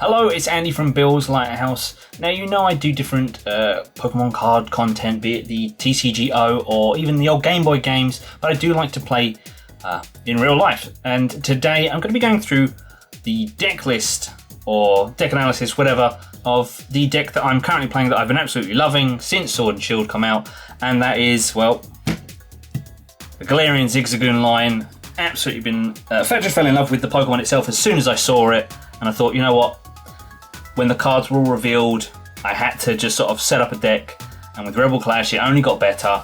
Hello, it's Andy from Bill's Lighthouse. Now, you know I do different Pokemon card content, be it the TCGO or even the old Game Boy games, but I do like to play in real life. And today I'm going to be going through the deck list or deck analysis, whatever, of the deck that I'm currently playing that I've been absolutely loving since Sword and Shield come out, and that is, well, the Galarian Zigzagoon line. Absolutely been... I just fell in love with the Pokemon itself as soon as I saw it, and I thought, you know what, when the cards were all revealed, I had to just sort of set up a deck, and with Rebel Clash it only got better,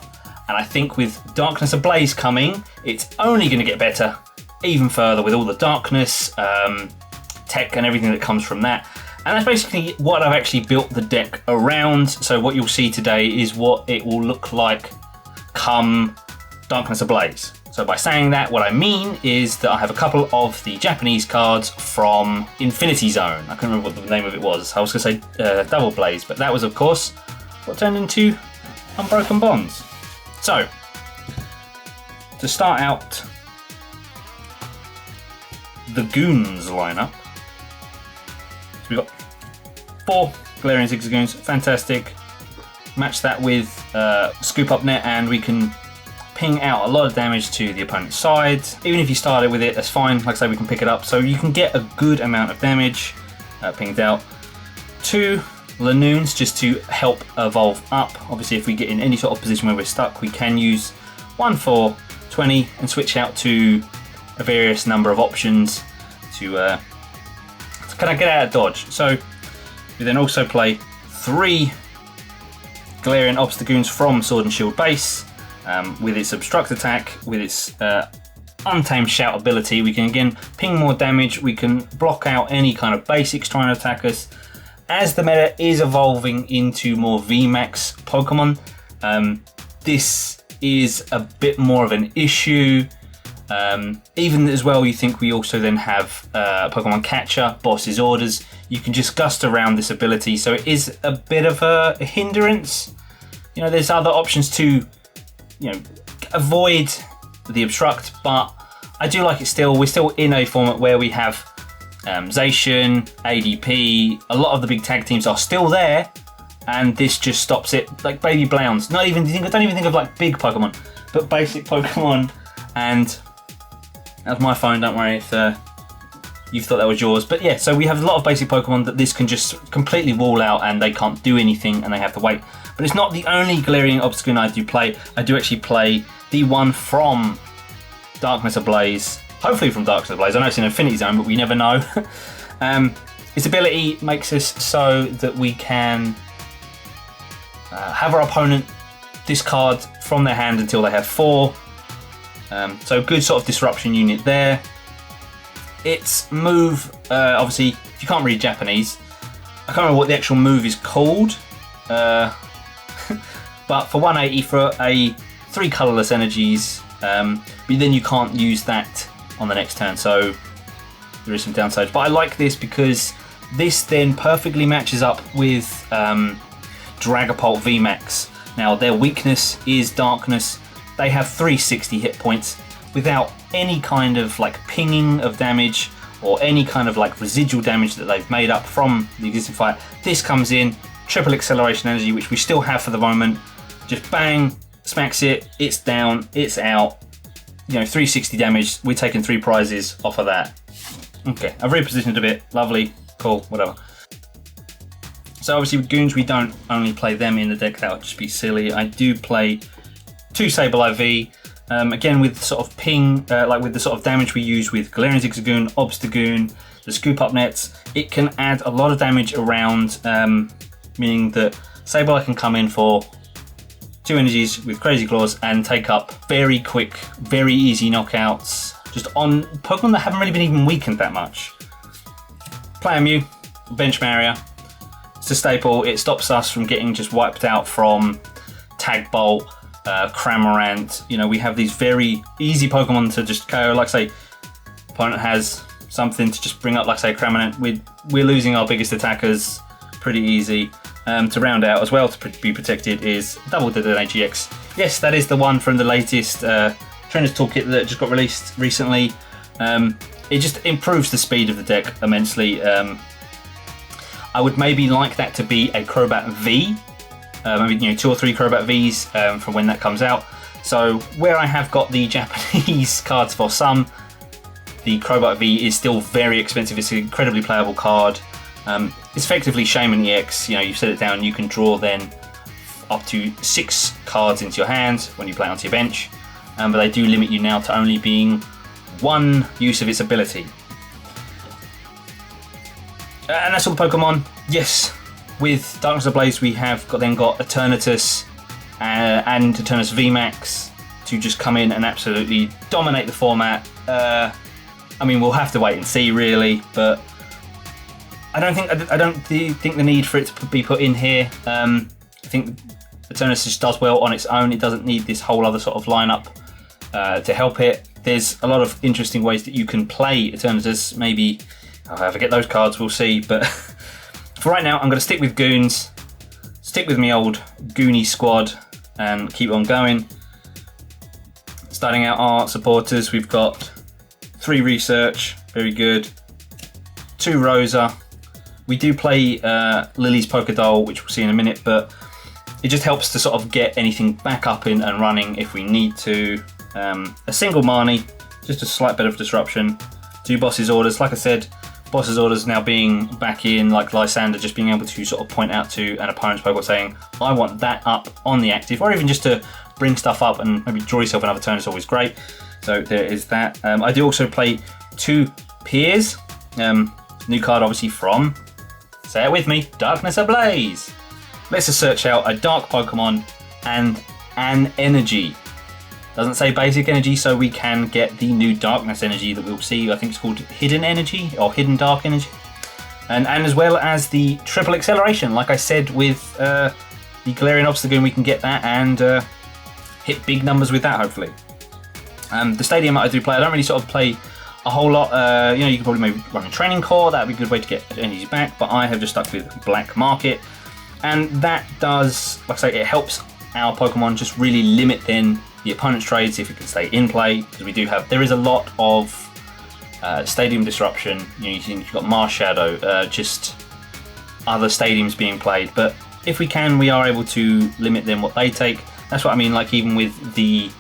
and I think with Darkness Ablaze coming, it's only going to get better even further with all the darkness, tech and everything that comes from that. And that's basically what I've actually built the deck around, so what you'll see today is what it will look like come Darkness Ablaze. So by saying that, what I mean is that I have a couple of the Japanese cards from Infinity Zone. I can't remember what the name of it was. I was going to say Double Blaze, but that was, of course, what turned into Unbroken Bonds. So, to start out the Goons lineup, so we've got 4 Galarian Zigzagoons, fantastic. Match that with Scoop Up Net and we can ping out a lot of damage to the opponent's side. Even if you started with it, that's fine. Like I say, we can pick it up. So you can get a good amount of damage pinged out. 2 Lanoons just to help evolve up. Obviously, if we get in any sort of position where we're stuck, we can use 1 for 20 and switch out to a various number of options to kind of get out of dodge. So we then also play 3 Galarian Obstgoons from Sword and Shield base. With its Obstruct attack, with its Untamed Shout ability, we can again ping more damage, we can block out any kind of basics trying to attack us. As the meta is evolving into more VMAX Pokemon, this is a bit more of an issue. Even as well, you think we also then have Pokemon Catcher, Boss's Orders. You can just gust around this ability, so it is a bit of a hindrance. You know, there's other options to avoid the Obstruct, but I do like it still. We're still in a format where we have Zacian, ADP, a lot of the big tag teams are still there, and this just stops it. Like Baby Blounds, don't even think of like big Pokemon, but basic Pokemon. And that's my phone, don't worry if you thought that was yours. But yeah, so we have a lot of basic Pokemon that this can just completely wall out and they can't do anything and they have to wait. But it's not the only Galarian Obstgoon I do play. I do actually play the one from Darkness Ablaze. Hopefully from Darkness Ablaze. I know it's in Infinity Zone, but we never know. Its ability makes us so that we can have our opponent discard from their hand until they have 4. So good sort of disruption unit there. Its move, obviously, if you can't read Japanese, I can't remember what the actual move is called. But for 180 for a 3 colourless energies, but then you can't use that on the next turn, so there is some downsides. But I like this because this then perfectly matches up with Dragapult VMAX. Now their weakness is darkness. They have 360 hit points without any kind of like pinging of damage or any kind of like residual damage that they've made up from the existing fight. This comes in, triple acceleration energy, which we still have for the moment. Just bang, smacks it, it's down, it's out. 360 damage. We're taking 3 prizes off of that. Okay, I've repositioned a bit. Lovely, cool, whatever. So obviously with Goons, we don't only play them in the deck. That would just be silly. I do play 2 Sableye V. Again, with sort of ping, like with the sort of damage we use with Galarian Zigzagoon, Obstgoon, the Scoop Up Nets, it can add a lot of damage around, meaning that Sableye can come in for 2 energies with Crazy Claws and take up very quick, very easy knockouts, just on Pokemon that haven't really been even weakened that much. Play a Mew, Bench Barrier. It's a staple. It stops us from getting just wiped out from Tag Bolt, Cramorant. We have these very easy Pokemon to just KO. Like say, opponent has something to just bring up, like say Cramorant. We're losing our biggest attackers pretty easy. To round out as well to be protected is Double Detonate GX. Yes, that is the one from the latest Trainer's Toolkit that just got released recently. It just improves the speed of the deck immensely. I would maybe like that to be a Crobat V, maybe 2 or 3 Crobat Vs from when that comes out. So where I have got the Japanese cards for some, the Crobat V is still very expensive. It's an incredibly playable card. It's effectively Shaman EX. You set it down, you can draw then up to 6 cards into your hand when you play it onto your bench. But they do limit you now to only being 1 use of its ability. And that's all the Pokemon. Yes, with Darkness Ablaze we have got Eternatus and Eternatus VMAX to just come in and absolutely dominate the format. I mean, we'll have to wait and see, really, but I don't think the need for it to be put in here. I think Eternatus just does well on its own. It doesn't need this whole other sort of lineup to help it. There's a lot of interesting ways that you can play Eternatus. Maybe I'll ever get those cards, we'll see. But for right now, I'm going to stick with Goons, stick with my old Goonie squad, and keep on going. Starting out our supporters, we've got 3 Research, very good. 2 Rosa. We do play Lily's Pokédoll, which we'll see in a minute, but it just helps to sort of get anything back up in and running if we need to. A single Marnie, just a slight bit of disruption. 2 Boss's Orders. Like I said, Boss's Orders now being back in, like Lysander, just being able to sort of point out to an opponent's Pokemon saying, I want that up on the active, or even just to bring stuff up and maybe draw yourself another turn is always great. So there is that. I do also play 2 Peers. New card obviously from, say it with me, Darkness Ablaze. Let's just search out a Dark Pokemon and an Energy. Doesn't say basic energy, so we can get the new Darkness Energy that we'll see. I think it's called Hidden Energy or Hidden Dark Energy. And as well as the Triple Acceleration. Like I said with the Galarian Obstgoon, we can get that and hit big numbers with that, hopefully. The Stadium I do play, I don't really sort of play a whole lot. You can probably maybe run a Training Core. That would be a good way to get energy back, but I have just stuck with Black Market. And that does, like I say, it helps our Pokemon just really limit then the opponent's trades if it can stay in play, because there is a lot of stadium disruption. You've got Marshadow, just other stadiums being played, but if we can, we are able to limit them what they take. That's what I mean, like even with the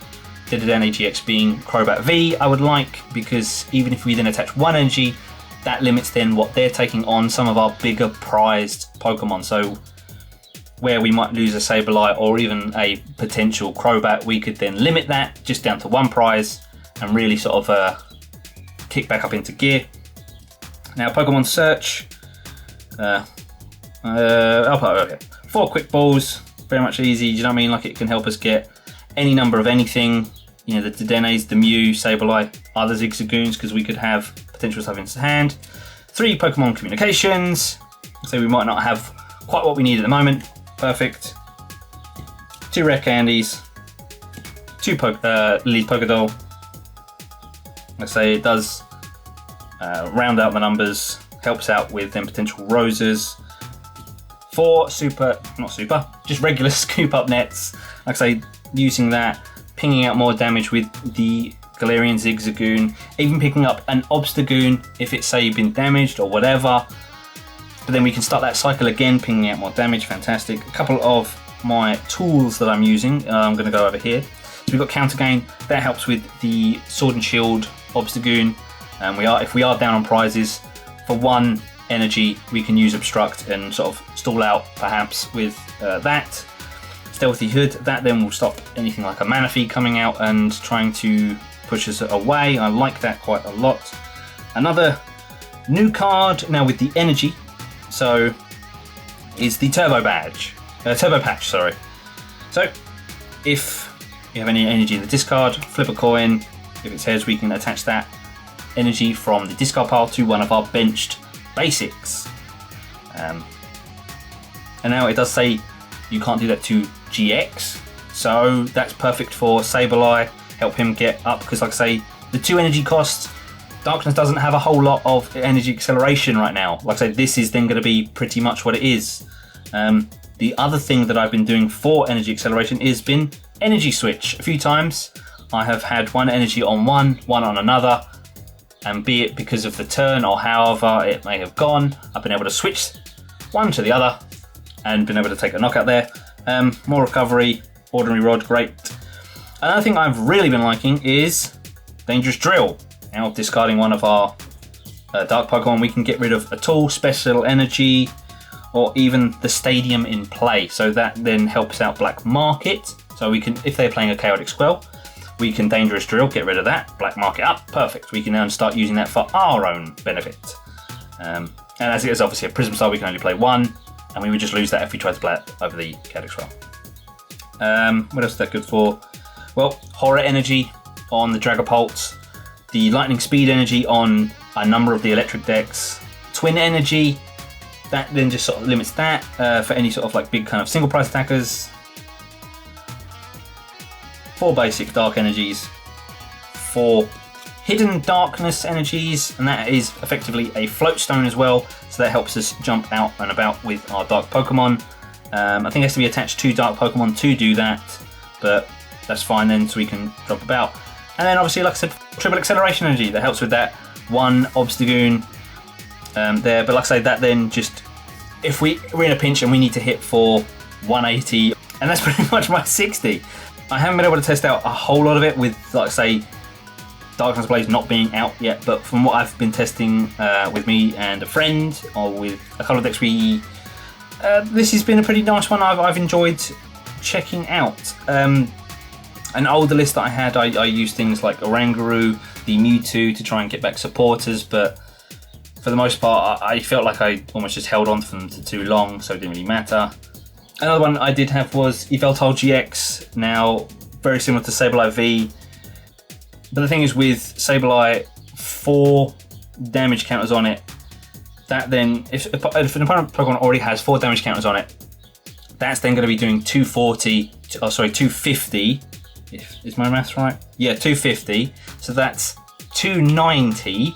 Dedenne AGX being Crobat V, I would like, because even if we then attach 1 energy, that limits then what they're taking on some of our bigger prized Pokemon. So where we might lose a Sableye or even a potential Crobat, we could then limit that just down to 1 prize and really sort of kick back up into gear. Now Pokemon Search, okay. 4 Quick Balls, very much easy, do you know what I mean? Like it can help us get any number of anything, the Dedennes, the Mew, Sableye, other Zigzagoons, because we could have potential stuff in his hand. 3 Pokemon Communications, so we might not have quite what we need at the moment. Perfect. 2 Rare Candies, 2 Lily's Pokédoll. Let's say it does round out the numbers, helps out with then potential Roses. 4 just regular Scoop Up Nets. Like I say, using that, pinging out more damage with the Galarian Zigzagoon, even picking up an Obstgoon if it's, say, been damaged or whatever. But then we can start that cycle again, pinging out more damage. Fantastic. A couple of my tools that I'm using, I'm going to go over here. So we've got Counter Gain. That helps with the Sword and Shield Obstgoon. If we are down on prizes, for 1 energy, we can use Obstruct and sort of stall out, perhaps, with that. Stealthy Hood. That then will stop anything like a Manaphy coming out and trying to push us away. I like that quite a lot. Another new card now with the energy. So is the Turbo Patch, sorry. So if you have any energy in the discard, flip a coin. If it says we can attach that energy from the discard pile to one of our benched basics. And now it does say you can't do that to GX, so that's perfect for Sableye. Help him get up, because like I say, the 2 energy costs, Darkness doesn't have a whole lot of energy acceleration right now. Like I said, this is then going to be pretty much what it is. The other thing that I've been doing for energy acceleration is been energy switch. A few times I have had 1 energy on one on another, and be it because of the turn or however it may have gone, I've been able to switch one to the other and been able to take a knockout there. More recovery, ordinary rod, great. Another thing I've really been liking is Dangerous Drill. Now discarding one of our dark Pokemon, we can get rid of a tool, special energy, or even the stadium in play. So that then helps out Black Market. So we can, if they're playing a Chaotic Squall, we can Dangerous Drill, get rid of that, Black Market up, perfect. We can now start using that for our own benefit. And as it is obviously a Prism Star, we can only play one, and we would just lose that if we tried to play it over the Chaotic Squall. What else is that good for? Well, Horror Energy on the Dragapult, the Lightning Speed Energy on a number of the electric decks, Twin Energy, that then just sort of limits that for any sort of like big kind of single price attackers. 4 basic dark energies, 4 hidden darkness energies, and that is effectively a float stone as well, so that helps us jump out and about with our dark Pokemon. I think it has to be attached to dark Pokemon to do that, but that's fine then, so we can drop about. And then obviously, like I said, triple acceleration energy, that helps with that. 1 Obstgoon there, but like I say, that then just, if we're in a pinch and we need to hit for 180, and that's pretty much my 60. I haven't been able to test out a whole lot of it with, like I say, Darkness Blaze not being out yet, but from what I've been testing with me and a friend, or with a couple of decks this has been a pretty nice one. I've enjoyed checking out. An older list that I had, I used things like Oranguru, the Mewtwo to try and get back supporters, but for the most part I felt like I almost just held on to them for too long, so it didn't really matter. Another one I did have was Yveltal GX, now very similar to Sableye V, but the thing is with Sableye, 4 damage counters on it, that then, if an opponent Pokemon already has 4 damage counters on it, that's then going to be doing 250, is my maths right? Yeah, 250, so that's 290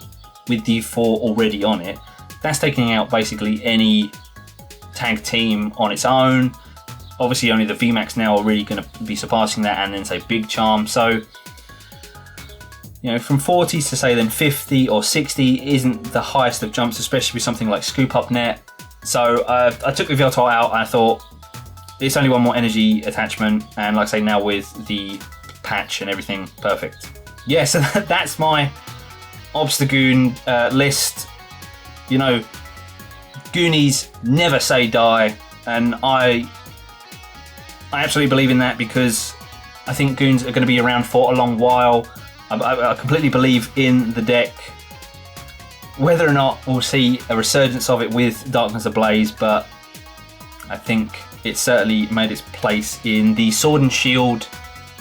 with the 4 already on it. That's taking out basically any tag team on its own. Obviously only the VMAX now are really going to be surpassing that, and then say Big Charm. So, you know, from 40 to say then 50 or 60 isn't the highest of jumps, especially with something like Scoop Up Net. So I took the Yveltal out and I thought it's only 1 more energy attachment, and like I say, now with the patch and everything, perfect. Yeah, so that's my Obstgoon list. You know, Goonies never say die, and I absolutely believe in that, because I think Goons are going to be around for a long while. I completely believe in the deck. Whether or not we'll see a resurgence of it with Darkness Ablaze, but I think it certainly made its place in the Sword and Shield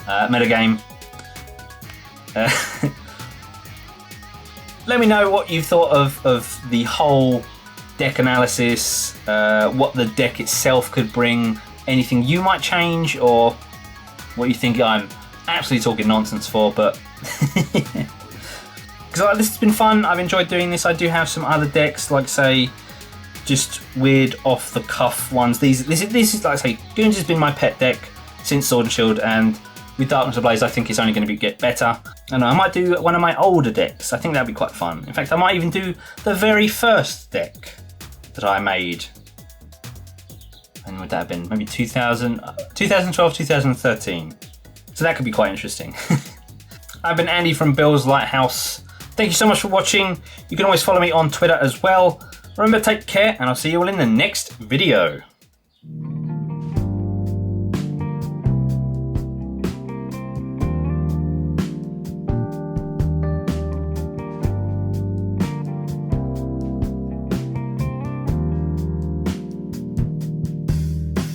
metagame. Let me know what you thought of the whole deck analysis, what the deck itself could bring, anything you might change, or what you think I'm absolutely talking nonsense for, but because this has been fun. I've enjoyed doing this. I do have some other decks, like say, just weird off the cuff ones. This is like I say, Goons has been my pet deck since Sword and Shield, and with Darkness Ablaze I think it's only going to get better. And I might do one of my older decks. I think that'd be quite fun. In fact, I might even do the very first deck that I made. And would that have been maybe 2012, 2013? So that could be quite interesting. I've been Andy from Bill's Lighthouse. Thank you so much for watching. You can always follow me on Twitter as well. Remember, take care, and I'll see you all in the next video.